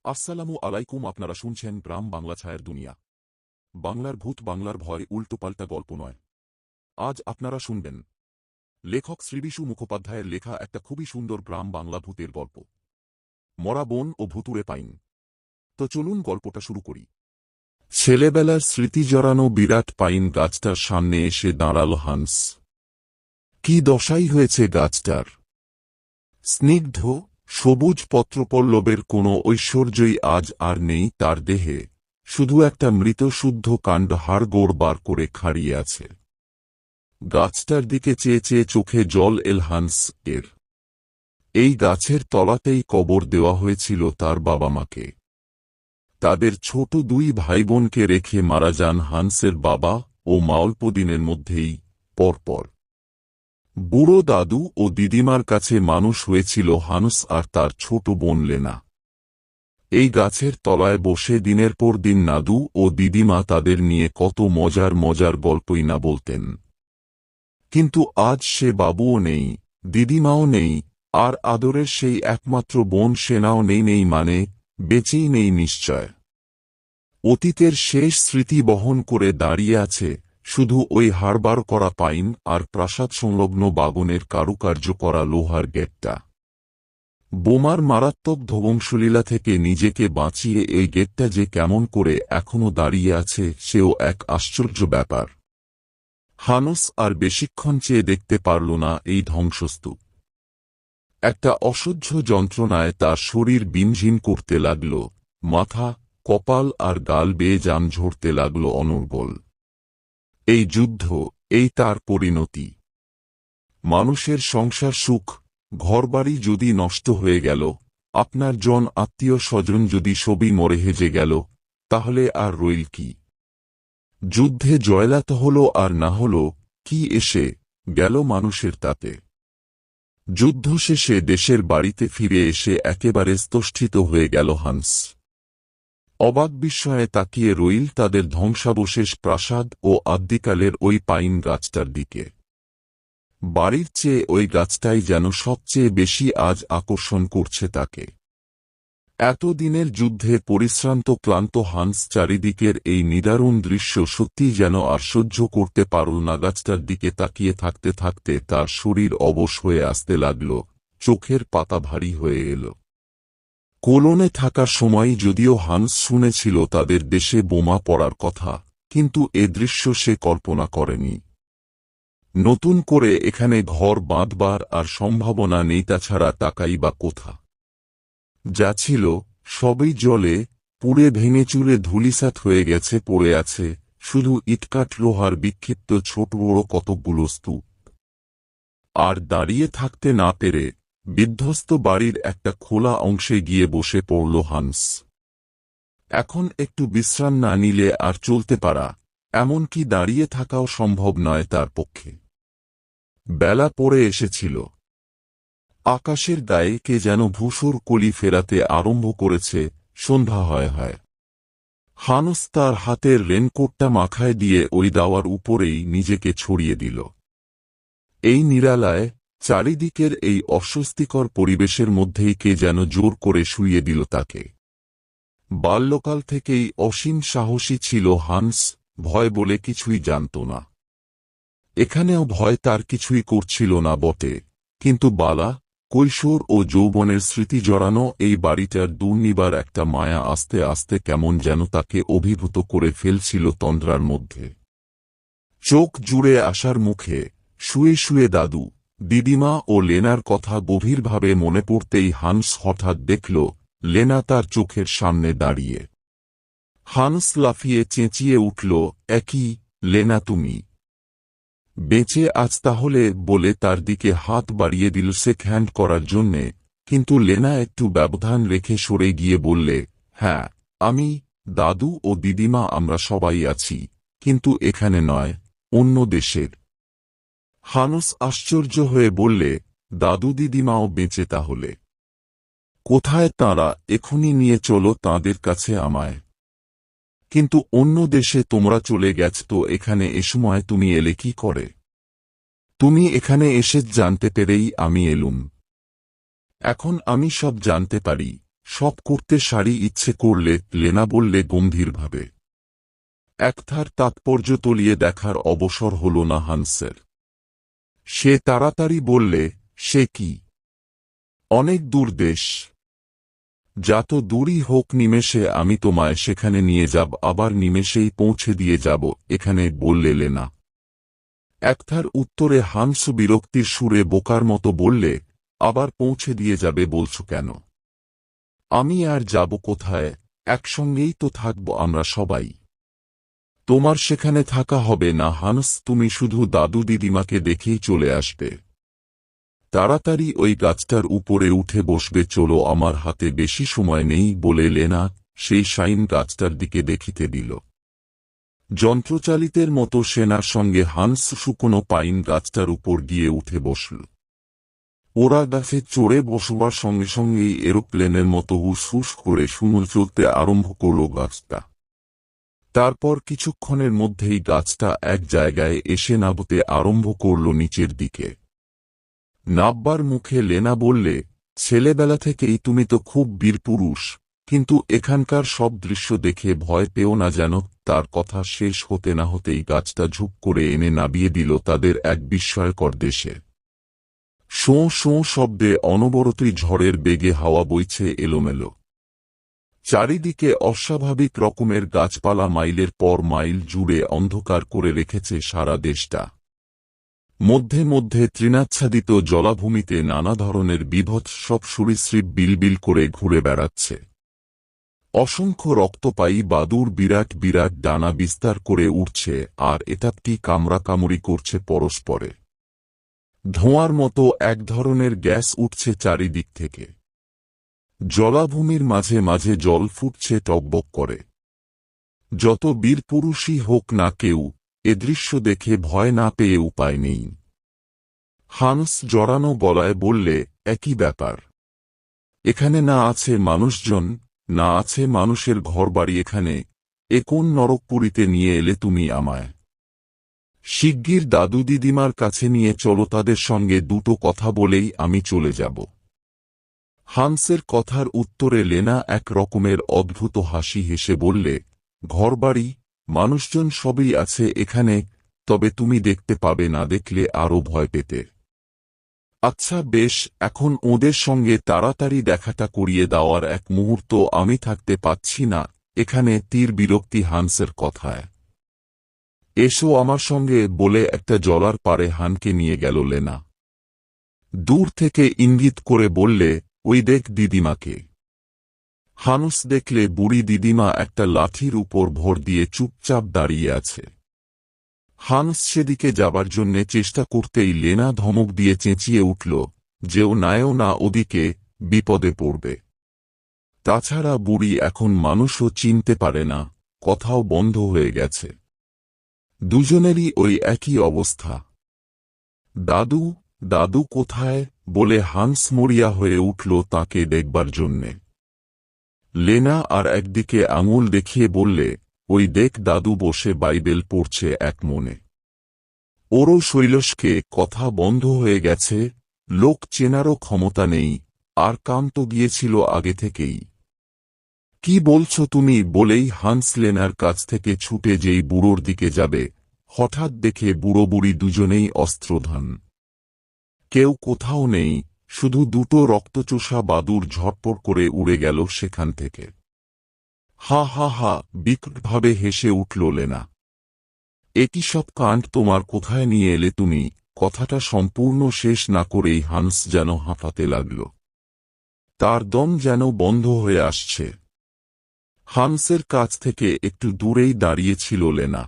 আসসালামু আলাইকুম। আপনারা শুনছেন গ্রাম বাংলা ছায়ার দুনিয়া। বাংলার ভূত, বাংলার ভয়, উল্টোপাল্টা গল্প নয়। আজ আপনারা শুনবেন লেখক শ্রীবিশু মুখোপাধ্যায়ের লেখা একটা খুবই সুন্দর গ্রাম বাংলা ভূতের গল্প, মরা বন ও ভুতুড়ে পাইন। তো চলুন গল্পটা শুরু করি। ছেলেবেলার স্মৃতি জড়ানো বিরাট পাইন গাছটার সামনে এসে দাঁড়াল হান্স। কি দশাই হয়েছে গাছটার! স্নিগ্ধ সবুজ পত্রপল্লবের কোনো ঐশ্বর্যই আজ আর নেই তার দেহে, শুধু একটা মৃত শুদ্ধ কাণ্ড হাড় গোড় করে খাড়িয়ে আছে। গাছটার দিকে চেয়ে চেয়ে চোখে জল এল হান্স এর। এই গাছের তলাতেই কবর দেওয়া হয়েছিল তার বাবা মাকে। তাদের ছোট দুই ভাইবোনকে রেখে মারা যান হান্সের বাবা ও মা অল্প দিনের মধ্যেই, পরপর। বুড়ো দাদু ও দিদিমার কাছে মানুষ হয়েছিল হান্স আর তার ছোট বোন লেনা। এই গাছের তলায় বসে দিনের পর দিন নাদু ও দিদিমা তাদের নিয়ে কত মজার মজার গল্পই না বলতেন। কিন্তু আজ সে বাবুও নেই, দিদিমাও নেই, আর আদরের সেই একমাত্র বোন সেনাও নেই মানে বেঁচেই নেই নিশ্চয়। অতীতের শেষ স্মৃতি বহন করে দাঁড়িয়ে আছে শুধু ওই হাড়বার করা পাইন আর প্রাসাদ সংলগ্ন বাগনের কারুকার্য করা লোহার গেটটা। বোমার মারাত্মক ধ্বংসলীলা থেকে নিজেকে বাঁচিয়ে এই গেটটা যে কেমন করে এখনো দাঁড়িয়ে আছে সেও এক আশ্চর্য ব্যাপার। হানস আর বেশিক্ষণ চেয়ে দেখতে পারল না এই ধ্বংসস্তূপ। একটা অসহ্য যন্ত্রণায় তার শরীর বিনঝিন করতে লাগল, মাথা, কপাল আর গাল বেয়ে জাম ঝরতে লাগল অনর্গল। এই যুদ্ধ, এই তার পরিণতি। মানুষের সংসার সুখ, ঘরবাড়ি যদি নষ্ট হয়ে গেল, আপনার জন আত্মীয় স্বজন যদি সবই মরে হেজে গেল, তাহলে আর রইল কি? যুদ্ধে জয়লাভ হল আর না হল, কি এসে গেল মানুষের তাতে? যুদ্ধ শেষে দেশের বাড়িতে ফিরে এসে একেবারে স্তষ্ঠিত হয়ে গেল হান্স। অবাক বিস্ময়ে তাকিয়ে রইল তাদের ধ্বংসাবশেষ প্রাসাদ ও আদ্যিকালের ওই পাইন গাছটার দিকে। বাড়ির চেয়ে ওই গাছটাই যেন সবচেয়ে বেশি আজ আকর্ষণ করছে তাকে। এতদিনের যুদ্ধে পরিশ্রান্ত ক্লান্ত হান্স চারিদিকের এই নিদারুণ দৃশ্য সত্যিই যেন আর সহ্য করতে পারল না। গাছটার দিকে তাকিয়ে থাকতে থাকতে তার শরীর অবশ হয়ে আসতে লাগল, চোখের পাতা ভারী হয়ে এল। কোলনে থাকার সময় যদিও হান্স শুনেছিল তাদের দেশে বোমা পড়ার কথা, কিন্তু এ দৃশ্য সে কল্পনা করেনি। নতুন করে এখানে ঘর বাঁধবার আর সম্ভাবনা নেই, তাছাড়া টাকাই বা কোথা? যা ছিল সবই জলে পুড়ে ভেঙে চুরে ধূলিসাৎ হয়ে গেছে, পড়ে আছে শুধু ইটকাঠ লোহার বিক্ষিপ্ত ছোট বড় কতকগুলো স্তূপ। আর দাঁড়িয়ে থাকতে না পেরে বিধ্বস্ত বাড়ির একটা খোলা অংশে গিয়ে বসে পড়ল হান্স। এখন একটু বিশ্রাম না নিলে আর চলতে পারা, এমনকি দাঁড়িয়ে থাকাও সম্ভব নয় তার পক্ষে। বেলা পড়ে এসেছিল। আকাশের গায়ে কে যেন ধূসর কলি ফেরাতে আরম্ভ করেছে, সন্ধ্যা হয়। হান্স তার হাতের রেনকোটটা মাথায় দিয়ে ওই দাওয়ার উপরেই নিজেকে ছড়িয়ে দিল। এই নিরালায়, চারিদিকের এই অস্বস্তিকর পরিবেশের মধ্যেই কে যেন জোর করে শুইয়ে দিল তাকে। বাল্যকাল থেকেই অসীম সাহসী ছিল হান্স, ভয় বলে কিছুই জানত না। এখানেও ভয় তার কিছুই করছিল না বটে, কিন্তু বালা, কৈশোর ও যৌবনের স্মৃতি জড়ানো এই বাড়িটার দুর্নিবার একটা মায়া আস্তে আস্তে কেমন যেন তাকে অভিভূত করে ফেলছিল তন্দ্রার মধ্যে। চোখ জুড়ে আসার মুখে শুয়ে শুয়ে দাদু, দিদিমা ও লেনার কথা গভীরভাবে মনে পড়তেই হান্স হঠাৎ দেখল লেনা তার চোখের সামনে দাঁড়িয়ে। হান্স লাফিয়ে চেঁচিয়ে উঠল, একই লেনা, তুমি বেঁচে আজ তাহলে? বলে তার দিকে হাত বাড়িয়ে দিল শেক হ্যান্ড করার জন্যে, কিন্তু লেনা একটু ব্যবধান রেখে সরে গিয়ে বললে, হ্যাঁ আমি, দাদু ও দিদিমা আমরা সবাই আছি, কিন্তু এখানে নয়, অন্য দেশের। হান্স আশ্চর্য হয়ে বললে, দাদু দিদিমাও বেঁচে তাহলে? কোথায় তাঁরা? এখনই নিয়ে চলো তাঁদের কাছে আমায়। কিন্তু অন্য দেশে তোমরা চলে গেছ তো এখানে এসময় তুমি এলে কি করে? তুমি এখানে এসে জানতে পেরেই আমি এলুম। এখন আমি সব জানতে পারি, সব করতে সারি ইচ্ছে করলে, লেনা বললে গম্ভীরভাবে। একথার তাৎপর্য তলিয়ে দেখার অবসর হল না হান্সের। সে তাড়াতাড়ি বললে, সে কি? অনেক দূর দেশ। যত দূরই হোক নিমেষে আমি তোমায় সেখানে নিয়ে যাব, আবার নিমেষেই পৌঁছে দিয়ে যাব এখানে, বললে লেনা। একথার উত্তরে হান্স বিরক্তির সুরে বোকার মতো বললে, আবার পৌঁছে দিয়ে যাবে বলছো কেন? আমি আর যাব কোথায়? একসঙ্গেই তো থাকব আমরা সবাই। তোমার সেখানে থাকা হবে না হান্স, তুমি শুধু দাদু দিদিমাকে দেখেই চলে আসবে। তাড়াতাড়ি ওই গাছটার উপরে উঠে বসবে, চলো, আমার হাতে বেশি সময় নেই, বলে লেনা সেই শাইন গাছটার দিকে দেখিতে দিল। যন্ত্রচালিতের মতো সেনার সঙ্গে হান্স শুকনো পাইন গাছটার উপর গিয়ে উঠে বসল। ওরা গাছে চড়ে বসবার সঙ্গে সঙ্গেই এরোপ্লেনের মতো হুস করে শুনুল চলতে আরম্ভ করল গাছটা। তারপর কিছুক্ষণের মধ্যেই গাছটা এক জায়গায় এসে নাবতে আরম্ভ করল নিচের দিকে। নাববার মুখে লেনা বললে, ছেলেবেলা থেকেই তুমি তো খুব বীরপুরুষ, কিন্তু এখানকার সব দৃশ্য দেখে ভয় পেও না যেন। তার কথা শেষ হতে না হতেই গাছটা ঝুপ করে এনে নাবিয়ে দিল তাদের এক বিস্ময়কর দেশে। শোঁ শোঁ শব্দে অনবরতই ঝড়ের বেগে হাওয়া বইছে এলোমেলো। চারিদিকে অস্বাভাবিক রকমের গাছপালা মাইলের পর মাইল জুড়ে অন্ধকার করে রেখেছে সারা দেশটা। মধ্যে মধ্যে তৃণাচ্ছাদিত জলাভূমিতে নানা ধরনের বিভৎস সব সরীসৃপ বিলবিল করে ঘুরে বেড়াচ্ছে। অসংখ্য রক্তপায়ী বাদুড় বিরাট বিরাট ডানা বিস্তার করে উঠছে আর এটাপটি কামড়াকামড়ি করছে পরস্পরে। ধোঁয়ার মতো এক ধরনের গ্যাস উঠছে চারিদিক থেকে। জলাভূমির মাঝে মাঝে জল ফুটছে টকবক করে। যত বীরপুরুষই হোক না কেউ, এ দৃশ্য দেখে ভয় না পেয়ে উপায় নেই। হান্স জড়ানো গলায় বললে, একই ব্যাপার। এখানে না আছে মানুষজন, না আছে মানুষের ঘরবাড়ি, এখানে এ কোন নরকপুরীতে নিয়ে এলে তুমি আমায়? শিগগির দাদু দিদিমার কাছে নিয়ে চলো, তাদের সঙ্গে দুটো কথা বলেই আমি চলে যাব। হান্সের কথার উত্তরে লেনা এক রকমের অদ্ভুত হাসি হেসে বললে, ঘরবাড়ি মানুষজন সবই আছে এখানে, তবে তুমি দেখতে পাবে, না দেখলে আরো ভয় পেতে। আচ্ছা বেশ, এখন ওদের সঙ্গে তাড়াতাড়ি দেখাটা করিয়ে দেওয়ার এক মুহূর্ত আমি থাকতে পাচ্ছি না এখানে। তীর বিরক্তি হান্সের কথায়। এসো আমার সঙ্গে, বলে একটা জলার পারে হানকে নিয়ে গেল লেনা। দূর থেকে ইঙ্গিত করে বললে, ওই দেখ দিদিমাকে। হানুস দেখলে বুড়ি দিদিমা একটা লাঠির উপর ভর দিয়ে চুপচাপ দাঁড়িয়ে আছে। হান্স সেদিকে যাবার জন্যে চেষ্টা করতেই লেনা ধমক দিয়ে চেঁচিয়ে উঠল, যেও না ওদিকে, বিপদে পড়বে। তাছাড়া বুড়ি এখন মানুষও চিনতে পারে না, কথাও বন্ধ হয়ে গেছে। দুজনেরই ওই একই অবস্থা। দাদু, দাদু কোথায়, বলে হান্স মরিয়া হয়ে উঠল তাকে দেখবার জন্যে। লেনা আর একদিকে আঙুল দেখিয়ে বললে, ওই দেখ দাদু বসে বাইবেল পড়ছে এক মনে। ওরও শৈলসকে, কথা বন্ধ হয়ে গেছে, লোক চেনারও ক্ষমতা নেই, আর কান তো গিয়েছিল আগে থেকেই। কি বলছো তুমি, বলেই হান্স লেনার কাছ থেকে ছুটে যেই বুড়োর দিকে যাবে, হঠাৎ দেখে বুড়ো বুড়ি দুজনেই অস্ত্রধান। কেউ কোথাও নেই, শুধু দুটো রক্তচোষা বাদুড় ঝটপট করে উড়ে গেল সেখান থেকে। হা হা হা, বিকটভাবে হেসে উঠল লেনা। একই সব কাণ্ড তোমার, কোথায় নিয়ে এলে তুমি? কথাটা সম্পূর্ণ শেষ না করেই হান্স যেন হাঁপাতে লাগল। তার দম যেন বন্ধ হয়ে আসছে। হান্সের কাছ থেকে একটু দূরেই দাঁড়িয়েছিল লেনা।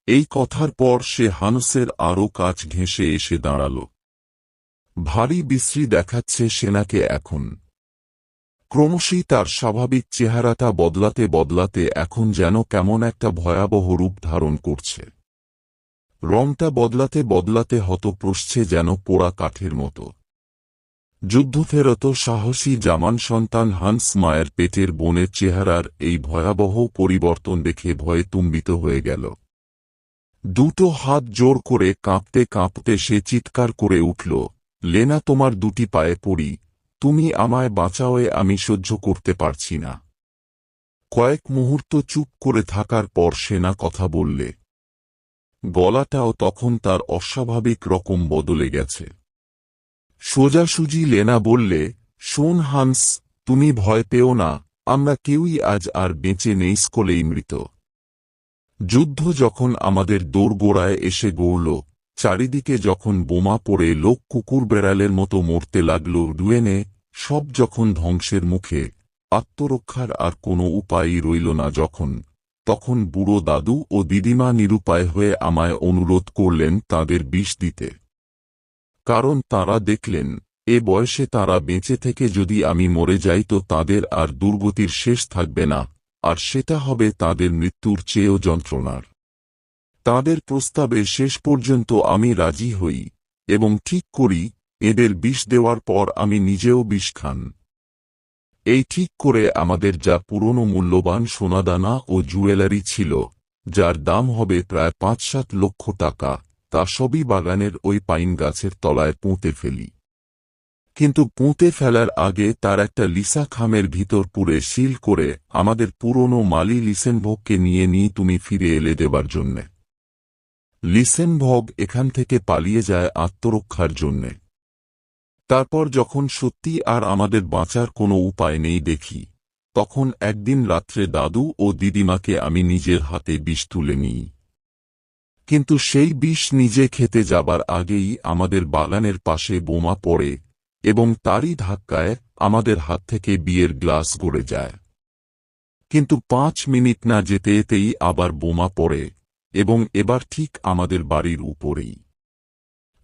এই কথার পর সে হান্সের আরও কাছ ঘেঁষে এসে দাঁড়াল। ভারী বিশ্রী দেখাচ্ছে সেনাকে এখন। ক্রমশই তার স্বাভাবিক চেহারাটা বদলাতে বদলাতে এখন যেন কেমন একটা ভয়াবহ রূপ ধারণ করছে। রংটা বদলাতে বদলাতে হতপ্রস্থে যেন পোড়া কাঠের মতো। যুদ্ধফেরত সাহসী জামান সন্তান হান্স মায়ের পেটের বোনের চেহারার এই ভয়াবহ পরিবর্তন দেখে ভয়ে তুম্বিত হয়ে গেল। দুটো হাত জোর করে কাঁপতে কাঁপতে সে চিৎকার করে উঠল, লেনা তোমার দুটি পায়ে পড়ি, তুমি আমায় বাঁচাওয়ে, আমি সহ্য করতে পারছি না। কয়েক মুহূর্ত চুপ করে থাকার পর সেনা কথা বললে। গলাটাও তখন তার অস্বাভাবিক রকম বদলে গেছে। সোজাসুজি লেনা বললে, শোন হান্স, তুমি ভয় পেও না, আমরা কেউই আজ আর বেঁচে নেই, সকলেই মৃত। যুদ্ধ যখন আমাদের দোরগোড়ায় এসে গড়ল, চারিদিকে যখন বোমা পড়ে লোক কুকুর বেড়ালের মতো মরতে লাগল, রুয়েনে সব যখন ধ্বংসের মুখে, আত্মরক্ষার আর কোনো উপায়ই রইল না যখন, তখন বুড়ো দাদু ও দিদিমা নিরুপায় হয়ে আমায় অনুরোধ করলেন তাদের বিষ দিতে। কারণ তাঁরা দেখলেন, এ বয়সে তাঁরা বেঁচে থেকে যদি আমি মরে যাই তো তাদের আর দুর্গতির শেষ থাকবে না, আর সেটা হবে তাদের মৃত্যুর চেয়েও যন্ত্রণার। তাঁদের প্রস্তাবে শেষ পর্যন্ত আমি রাজি হই এবং ঠিক করি এদের বিষ দেওয়ার পর আমি নিজেও বিষ খান। এই ঠিক করে আমাদের যা পুরনো মূল্যবান সোনাদানা ও জুয়েলারি ছিল, যার দাম হবে প্রায় ৫-৭ লক্ষ টাকা, তা সবই বাগানের ওই পাইন গাছের তলায় পুঁতে ফেলি। কিন্তু পুঁতে ফেলার আগে তার একটা লিসা খামের ভিতর পুরে সিল করে আমাদের পুরনো মালি লিসেনভোগকে নিয়ে তুমি ফিরে এলে দেবার জন্যে। লিসেনভোগ এখান থেকে পালিয়ে যায় আত্মরক্ষার জন্যে। তারপর যখন সত্যি আর আমাদের বাঁচার কোনো উপায় নেই দেখি, তখন একদিন রাত্রে দাদু ও দিদিমাকে আমি নিজের হাতে বিষ তুলে নিই। কিন্তু সেই বিষ নিজে খেতে যাবার আগেই আমাদের বাগানের পাশে বোমা পড়ে এবং তারই ধাক্কায় আমাদের হাত থেকে বিয়ের গ্লাস গড়ে যায়। কিন্তু ৫ মিনিট না যেতে যেতেই আবার বোমা পড়ে এবং এবার ঠিক আমাদের বাড়ির উপরেই।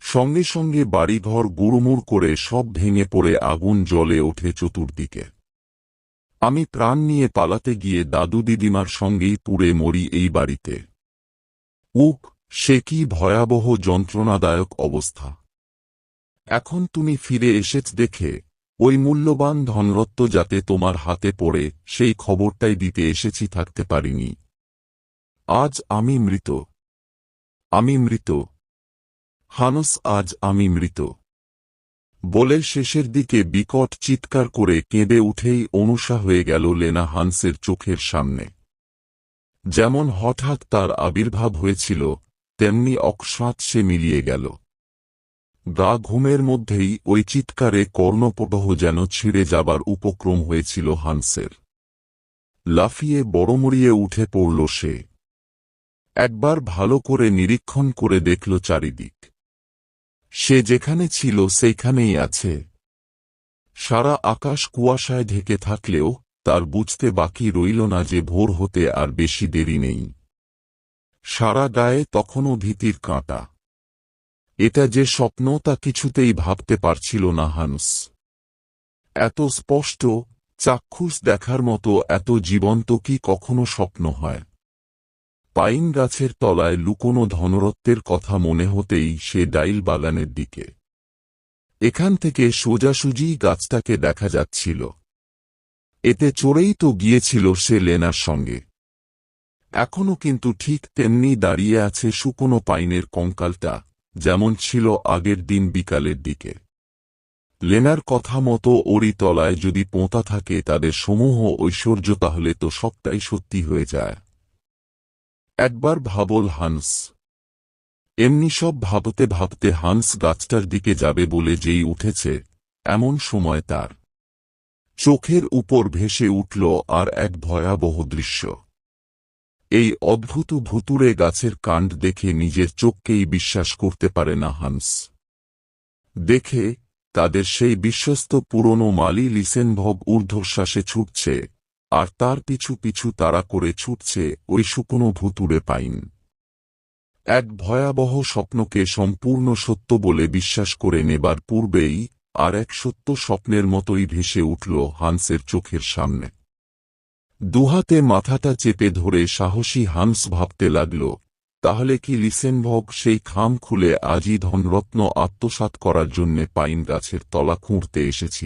সঙ্গে সঙ্গে বাড়িঘর গুড়মুড় করে সব ভেঙে পড়ে আগুন জ্বলে ওঠে চতুর্দিকে। আমি প্রাণ নিয়ে পালাতে গিয়ে দাদু দিদিমার সঙ্গেই পুড়ে মরি এই বাড়িতে। উক, সে কি ভয়াবহ যন্ত্রণাদায়ক অবস্থা! এখন তুমি ফিরে এসেছ দেখে, ওই মূল্যবান ধনরত্ন যাতে তোমার হাতে পড়ে সেই খবরটাই দিতে এসেছি, থাকতে পারিনি। আজ আমি মৃত, আমি মৃত হানস, আজ আমি মৃত বলে শেষের দিকে বিকট চিৎকার করে কেঁদে উঠেই অনুষা হয়ে গেল লেনা হান্সের চোখের সামনে। যেমন হঠাৎ তার আবির্ভাব হয়েছিল, তেমনি অকস্মাৎ সে মিলিয়ে গেল। গা ঘুমের মধ্যেই ওই চিৎকারে কর্ণপটহ যেন ছিঁড়ে যাবার উপক্রম হয়েছিল হান্সের। লাফিয়ে বড়মড়িয়ে উঠে পড়ল সে। একবার ভালো করে নিরীক্ষণ করে দেখল চারিদিক। সে যেখানে ছিল সেইখানেই আছে। সারা আকাশ কুয়াশায় ঢেকে থাকলেও তার বুঝতে বাকি রইল না যে ভোর হতে আর বেশি দেরি নেই। সারা গায়ে তখনও ভীতির কাঁটা। এটা যে স্বপ্ন তা কিছুতেই ভাবতে পারছিল না হান্স। এত স্পষ্ট, চাক্ষুষ দেখার মতো এত জীবন্ত কি কখনো স্বপ্ন হয়? পাইন গাছের তলায় লুকোনো ধনরত্নের কথা মনে হতেই সে ডাইল বাগানের দিকে। এখান থেকে সোজাসুজি গাছটাকে দেখা যাচ্ছিল। এতে চড়েই তো গিয়েছিল সে লেনার সঙ্গে। এখনো কিন্তু ঠিক তেমনি দাঁড়িয়ে আছে শুকনো পাইনের কঙ্কালটা, যেমন ছিল আগের দিন বিকালের দিকে। লেনার কথা মতো ওরই তলায় যদি পোঁতা থাকে তাদের সমূহ ঐশ্বর্য, তাহলে তো সবটাই সত্যি হয়ে যায়। একবার ভাবল হান্স। এমনি সব ভাবতে ভাবতে হান্স গাছটার দিকে যাবে বলে যেই উঠেছে, এমন সময় তার চোখের উপর ভেসে উঠল আর এক ভয়াবহ দৃশ্য। এই অদ্ভুত ভুতুড়ে গাছের কাণ্ড দেখে নিজের চোখকেই বিশ্বাস করতে পারে না হান্স। দেখে তাদের সেই বিশ্বস্ত পুরনো মালি লিসেনভোগ ঊর্ধ্বশ্বাসে ছুটছে, আর তার পিছু পিছু তাড়া করে ছুটছে ওই শুকনো ভুতুড়ে পাইন। এক ভয়াবহ স্বপ্নকে সম্পূর্ণ সত্য বলে বিশ্বাস করে নেবার পূর্বেই আর এক সত্য স্বপ্নের মতোই ভেসে উঠল হান্সের চোখের সামনে। দুহাতে মাথাটা চেপে ধরে সাহসী হান্স ভাবতে লাগল, তাহলে কি লিসেনভোগ সেই খাম খুলে আজই ধনরত্ন আত্মসাৎ করার জন্যে পাইন গাছের তলা খুঁড়তে এসেছিল?